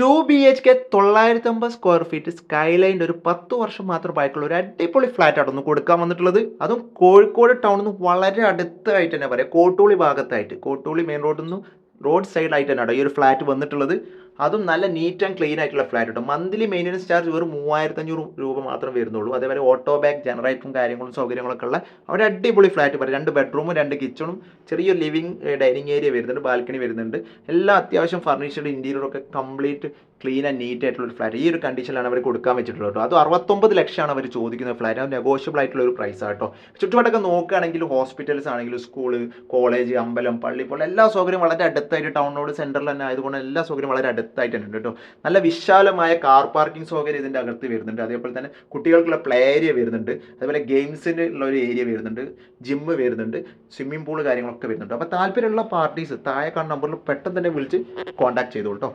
2 BHK 950 square feet സ്കൈലൈൻ്റെ ഒരു 10 വർഷം മാത്രം പഴക്കമുള്ള ഒരു അടിപൊളി ഫ്ലാറ്റ് ആണ് ഒന്ന് കൊടുക്കാൻ വന്നിട്ടുള്ളത്. അതും കോഴിക്കോട് ടൗണിൽ നിന്ന് വളരെ അടുത്തായിട്ട് തന്നെ പറയാം. കോട്ടൂളി ഭാഗത്തായിട്ട്, കോട്ടൂളി മെയിൻ റോഡിൽ നിന്ന് റോഡ് സൈഡിലായിട്ട് തന്നെയാണ് ഈ ഒരു ഫ്ലാറ്റ് വന്നിട്ടുള്ളത്. അതും നല്ല നീറ്റ് ആൻഡ് ക്ലീൻ ആയിട്ടുള്ള ഫ്ലാറ്റ് കേട്ടോ. മന്ത്ലി മെയിൻ്റനൻസ് ചാർജ് വെറും 3500 രൂപ മാത്രം വരുന്നുള്ളൂ. അതേപോലെ ഓട്ടോ ബാഗ് ജനറേറ്ററും കാര്യങ്ങളും സൗകര്യങ്ങളൊക്കെ ഉള്ള ഒരു അടിപൊളി ഫ്ലാറ്റ് പറയാം. 2 ബെഡ്റൂമും 2 കിച്ചണും ചെറിയൊരു ലിവിങ് ഡൈനിങ് ഏരിയ വരുന്നുണ്ട്, ബാൽക്കണി വരുന്നുണ്ട്. എല്ലാ അത്യാവശ്യം ഫർണിച്ചർഡ് ഇൻറ്റീരിയറൊക്കെ കംപ്ലീറ്റ് ക്ലീൻ ആൻഡ് നീറ്റ് ആയിട്ടുള്ള ഒരു ഫ്ലാറ്റ്. ഈ ഒരു കണ്ടീഷനിലാണ് അവർ കൊടുക്കാൻ വെച്ചിട്ടുള്ളത് കേട്ടോ. അത് 69 ലക്ഷമാണ് അവർ ചോദിക്കുന്ന ഫ്ലാറ്റ്. അത് നെഗോഷ്യബിൾ ആയിട്ടുള്ള ഒരു പ്രൈസ് കേട്ടോ. ചുറ്റുപാടൊക്കെ നോക്കുകയാണെങ്കിൽ ഹോസ്പിറ്റൽസ് ആണെങ്കിലും സ്കൂള്, കോളേജ്, അമ്പലം, പള്ളി പോലെ എല്ലാ സൗകര്യവും വളരെ അടുത്തായിട്ട് ടൗണിനോട് സെൻറ്ററിൽ തന്നെ ആയതുകൊണ്ട് എല്ലാ സൗകര്യം വളരെ അടുത്തായിട്ട് തന്നെ ഉണ്ട് കേട്ടോ. നല്ല വിശാലമായ കാർ പാർക്കിംഗ് സൗകര്യം ഇതിൻ്റെ അകത്ത് വരുന്നുണ്ട്. അതേപോലെ തന്നെ കുട്ടികൾക്കുള്ള പ്ലേ ഏരിയ വരുന്നുണ്ട്. അതുപോലെ ഗെയിംസിന് ഉള്ള ഒരു ഏരിയ വരുന്നുണ്ട്, ജിമ്മ് വരുന്നുണ്ട്, സ്വിമ്മിംഗ് പൂള് കാര്യങ്ങളൊക്കെ വരുന്നുണ്ട്. അപ്പോൾ താല്പര്യമുള്ള പാർട്ടീസ് താഴെ കാണുന്ന നമ്പറിൽ പെട്ടെന്ന് തന്നെ വിളിച്ച് കോൺടാക്ട് ചെയ്തോളൂ കേട്ടോ.